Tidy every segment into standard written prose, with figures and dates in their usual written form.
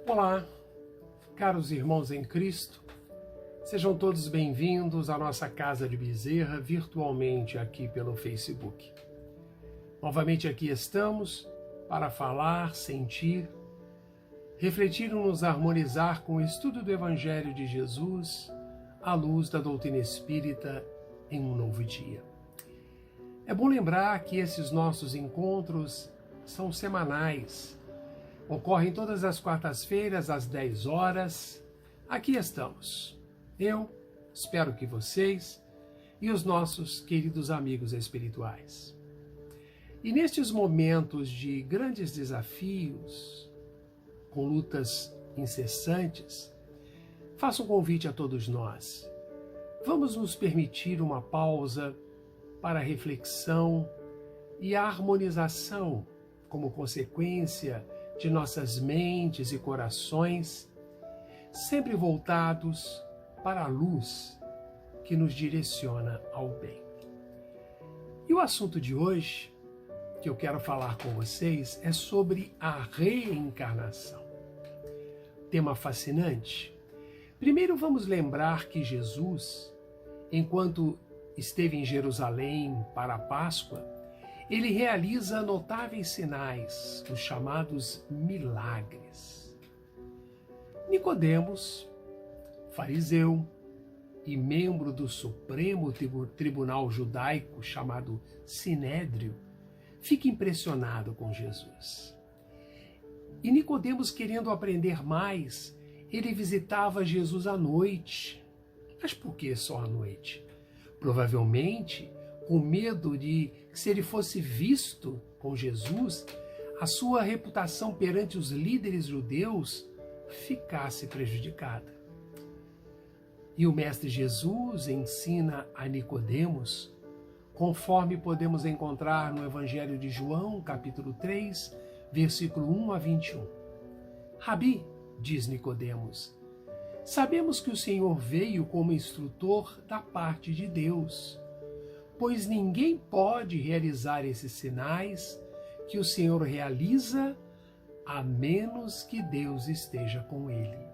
Olá, caros irmãos em Cristo, sejam todos bem-vindos à nossa Casa de Bezerra, virtualmente aqui pelo Facebook. Novamente aqui estamos para falar, sentir, refletir e nos harmonizar com o estudo do Evangelho de Jesus à luz da doutrina espírita em um novo dia. É bom lembrar que esses nossos encontros são semanais. Ocorrem todas as quartas-feiras, às 10 horas. Aqui estamos. Eu, espero que vocês e os nossos queridos amigos espirituais. E nestes momentos de grandes desafios, com lutas incessantes, faço um convite a todos nós. Vamos nos permitir uma pausa para a reflexão e a harmonização como consequência de nossas mentes e corações, sempre voltados para a luz que nos direciona ao bem. E o assunto de hoje, que eu quero falar com vocês, é sobre a reencarnação. Tema fascinante. Primeiro vamos lembrar que Jesus, enquanto esteve em Jerusalém para a Páscoa, ele realiza notáveis sinais, os chamados milagres. Nicodemos, fariseu e membro do Supremo Tribunal Judaico, chamado Sinédrio, fica impressionado com Jesus. E Nicodemos, querendo aprender mais, ele visitava Jesus à noite. Mas por que só à noite? Provavelmente com medo de que, se ele fosse visto com Jesus, a sua reputação perante os líderes judeus ficasse prejudicada. E o Mestre Jesus ensina a Nicodemos, conforme podemos encontrar no Evangelho de João, capítulo 3, versículo 1 a 21. Rabi, diz Nicodemos, sabemos que o Senhor veio como instrutor da parte de Deus, pois ninguém pode realizar esses sinais que o Senhor realiza, a menos que Deus esteja com ele.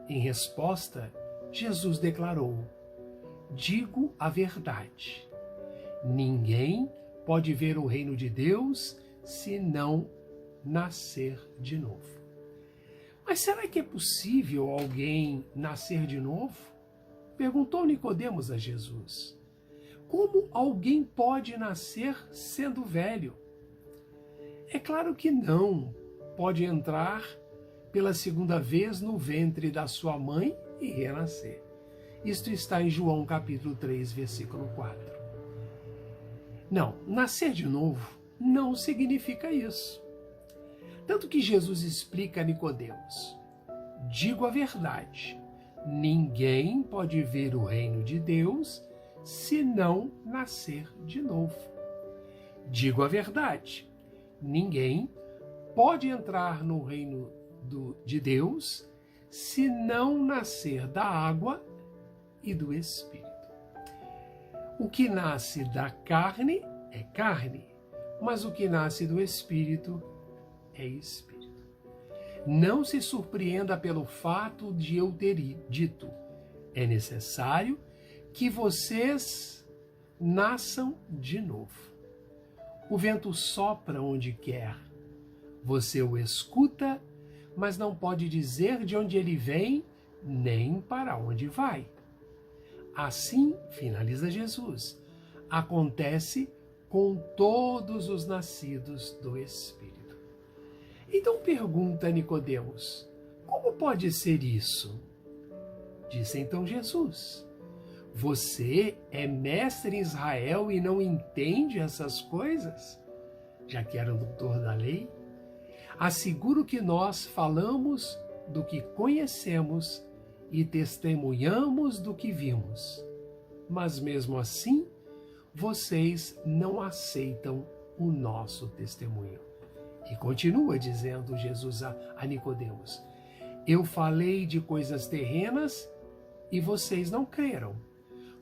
Em resposta, Jesus declarou: digo a verdade, ninguém pode ver o reino de Deus se não nascer de novo. Mas será que é possível alguém nascer de novo? Perguntou Nicodemos a Jesus. Como alguém pode nascer sendo velho? É claro que não pode entrar pela segunda vez no ventre da sua mãe e renascer. Isto está em João capítulo 3, versículo 4. Não, nascer de novo não significa isso. Tanto que Jesus explica a Nicodemos: digo a verdade, ninguém pode ver o reino de Deus se não nascer de novo. Digo a verdade, ninguém pode entrar no reino de Deus se não nascer da água e do Espírito. O que nasce da carne é carne, mas o que nasce do Espírito é Espírito. Não se surpreenda pelo fato de eu ter dito: é necessário que vocês nasçam de novo. O vento sopra onde quer. Você o escuta, mas não pode dizer de onde ele vem, nem para onde vai. Assim, finaliza Jesus, acontece com todos os nascidos do Espírito. Então pergunta Nicodemos: como pode ser isso? Disse então Jesus: você é mestre em Israel e não entende essas coisas? Já que era o doutor da lei? Asseguro que nós falamos do que conhecemos e testemunhamos do que vimos. Mas mesmo assim, vocês não aceitam o nosso testemunho. E continua dizendo Jesus a Nicodemos: eu falei de coisas terrenas e vocês não creram.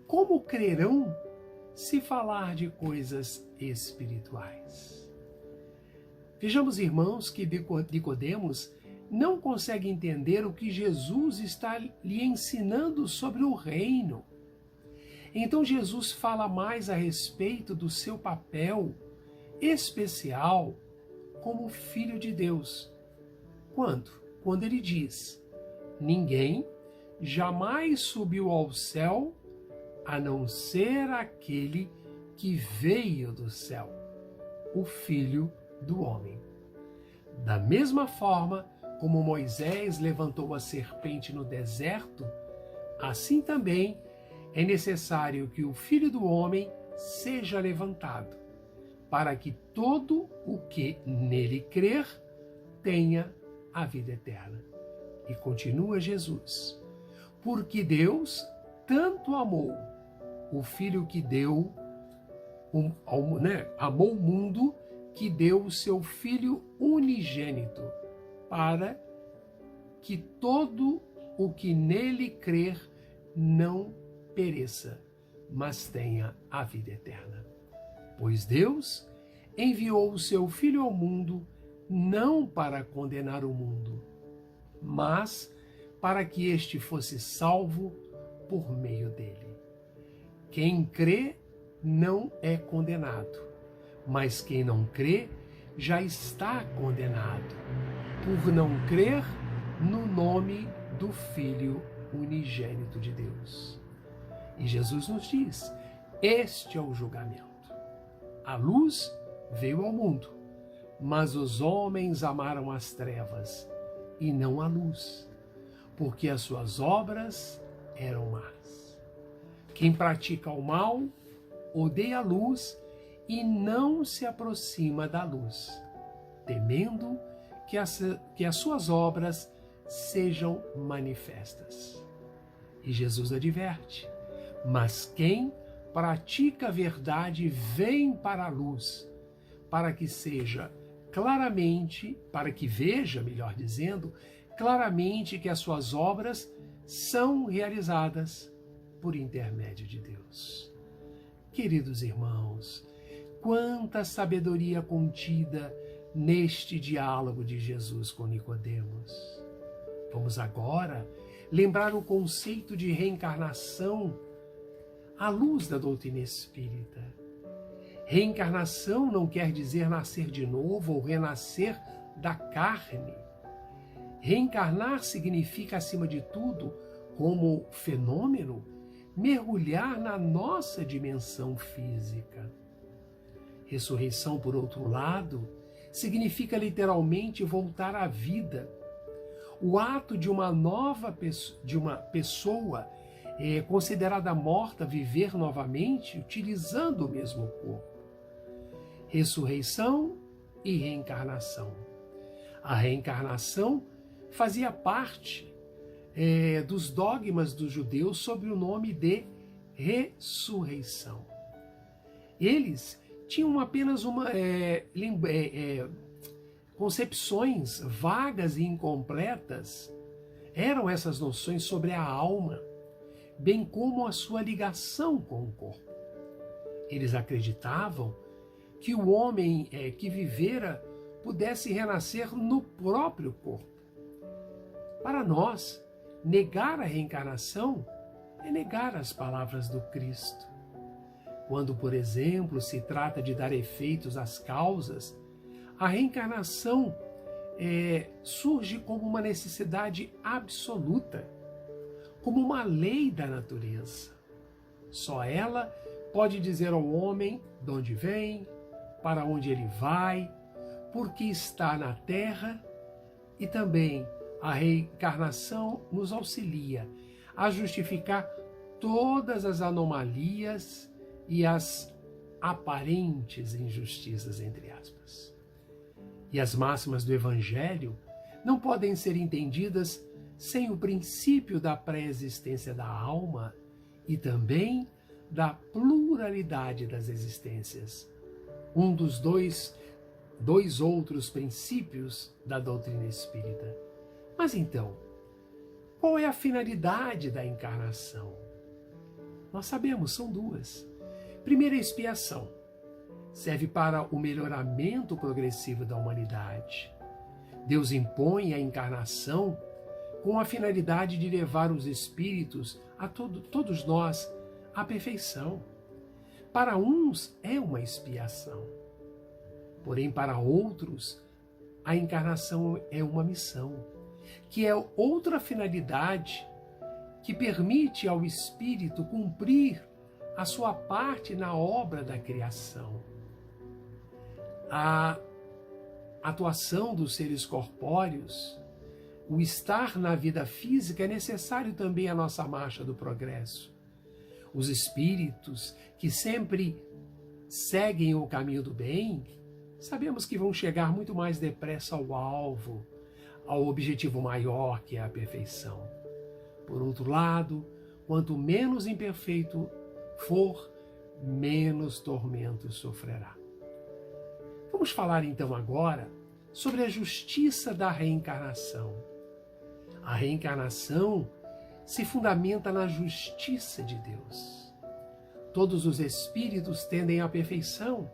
Como crerão se falar de coisas espirituais? Vejamos, irmãos, que Nicodemos não consegue entender o que Jesus está lhe ensinando sobre o reino. Então Jesus fala mais a respeito do seu papel especial como filho de Deus. Quando? Quando ele diz: ninguém jamais subiu ao céu a não ser aquele que veio do céu, o Filho do Homem. Da mesma forma como Moisés levantou a serpente no deserto, assim também é necessário que o Filho do Homem seja levantado, para que todo o que nele crer tenha a vida eterna. E continua Jesus: porque Deus tanto amou o Filho que deu, amou o mundo, que deu o seu Filho unigênito, para que todo o que nele crer não pereça, mas tenha a vida eterna. Pois Deus enviou o seu Filho ao mundo não para condenar o mundo, mas para que este fosse salvo por meio dele. Quem crê não é condenado, mas quem não crê já está condenado, por não crer no nome do Filho unigênito de Deus. E Jesus nos diz: este é o julgamento. A luz veio ao mundo, mas os homens amaram as trevas e não a luz, porque as suas obras eram más. Quem pratica o mal odeia a luz e não se aproxima da luz, temendo que as suas obras sejam manifestas. E Jesus adverte: mas quem pratica a verdade vem para a luz, para que veja, melhor dizendo, claramente que as suas obras são realizadas por intermédio de Deus. Queridos irmãos, quanta sabedoria contida neste diálogo de Jesus com Nicodemos. Vamos agora lembrar o conceito de reencarnação à luz da doutrina espírita. Reencarnação não quer dizer nascer de novo ou renascer da carne. Reencarnar significa, acima de tudo, como fenômeno, mergulhar na nossa dimensão física. Ressurreição, por outro lado, significa literalmente voltar à vida. O ato de uma pessoa considerada morta viver novamente utilizando o mesmo corpo. Ressurreição e reencarnação. A reencarnação fazia parte dos dogmas dos judeus sobre o nome de ressurreição. Eles tinham apenas concepções vagas e incompletas. Eram essas noções sobre a alma, bem como a sua ligação com o corpo. Eles acreditavam que o homem que vivera pudesse renascer no próprio corpo. Para nós, negar a reencarnação é negar as palavras do Cristo. Quando, por exemplo, se trata de dar efeitos às causas, a reencarnação surge como uma necessidade absoluta, como uma lei da natureza. Só ela pode dizer ao homem de onde vem, para onde ele vai, por que está na terra, e também a reencarnação nos auxilia a justificar todas as anomalias e as aparentes injustiças, entre aspas. E as máximas do Evangelho não podem ser entendidas sem o princípio da pré-existência da alma e também da pluralidade das existências. Um dos dois outros princípios da doutrina espírita. Mas então, qual é a finalidade da encarnação? Nós sabemos, são duas. Primeira, a expiação. Serve para o melhoramento progressivo da humanidade. Deus impõe a encarnação com a finalidade de levar os espíritos, todos nós, à perfeição. Para uns é uma expiação, porém para outros a encarnação é uma missão, que é outra finalidade que permite ao espírito cumprir a sua parte na obra da criação. A atuação dos seres corpóreos, o estar na vida física é necessário também à nossa marcha do progresso. Os espíritos que sempre seguem o caminho do bem, sabemos que vão chegar muito mais depressa ao alvo, ao objetivo maior que é a perfeição. Por outro lado, quanto menos imperfeito for, menos tormento sofrerá. Vamos falar então agora sobre a justiça da reencarnação. A reencarnação se fundamenta na justiça de Deus. Todos os espíritos tendem à perfeição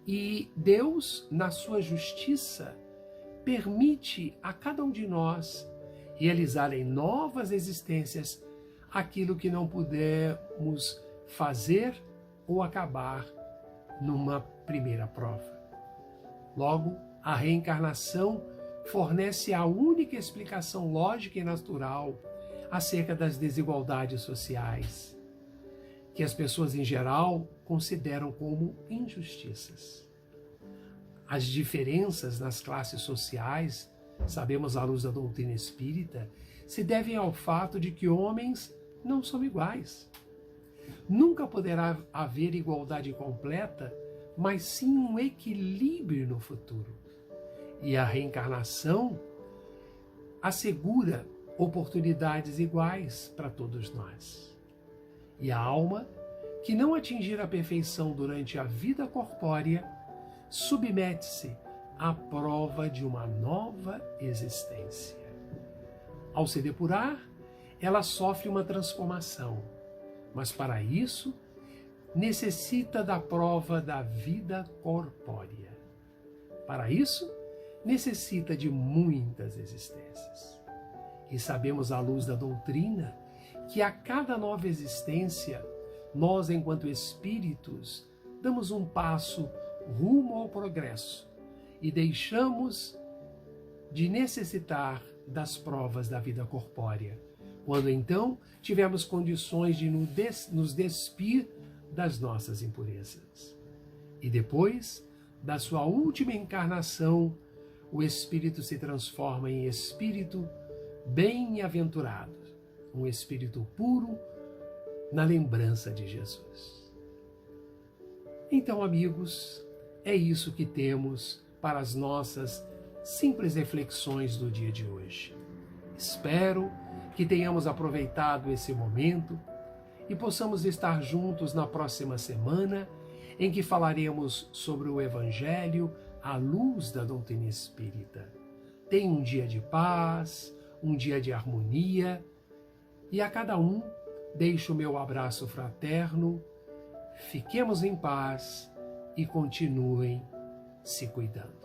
e Deus, na sua justiça, permite a cada um de nós realizar em novas existências aquilo que não pudermos fazer ou acabar numa primeira prova. Logo, a reencarnação fornece a única explicação lógica e natural acerca das desigualdades sociais, que as pessoas em geral consideram como injustiças. As diferenças nas classes sociais, sabemos à luz da doutrina espírita, se devem ao fato de que homens não são iguais. Nunca poderá haver igualdade completa, mas sim um equilíbrio no futuro. E a reencarnação assegura oportunidades iguais para todos nós. E a alma, que não atingir a perfeição durante a vida corpórea, submete-se à prova de uma nova existência. Ao se depurar, ela sofre uma transformação, mas para isso necessita da prova da vida corpórea. Para isso, necessita de muitas existências. E sabemos à luz da doutrina que a cada nova existência, nós, enquanto espíritos, damos um passo rumo ao progresso e deixamos de necessitar das provas da vida corpórea, quando então tivermos condições de nos despir das nossas impurezas. E depois da sua última encarnação, o espírito se transforma em espírito bem-aventurado, um espírito puro na lembrança de Jesus. Então, amigos, é isso que temos para as nossas simples reflexões do dia de hoje. Espero que tenhamos aproveitado esse momento e possamos estar juntos na próxima semana, em que falaremos sobre o Evangelho à luz da doutrina espírita. Tenha um dia de paz, um dia de harmonia, e a cada um deixo o meu abraço fraterno. Fiquemos em paz e continuem se cuidando.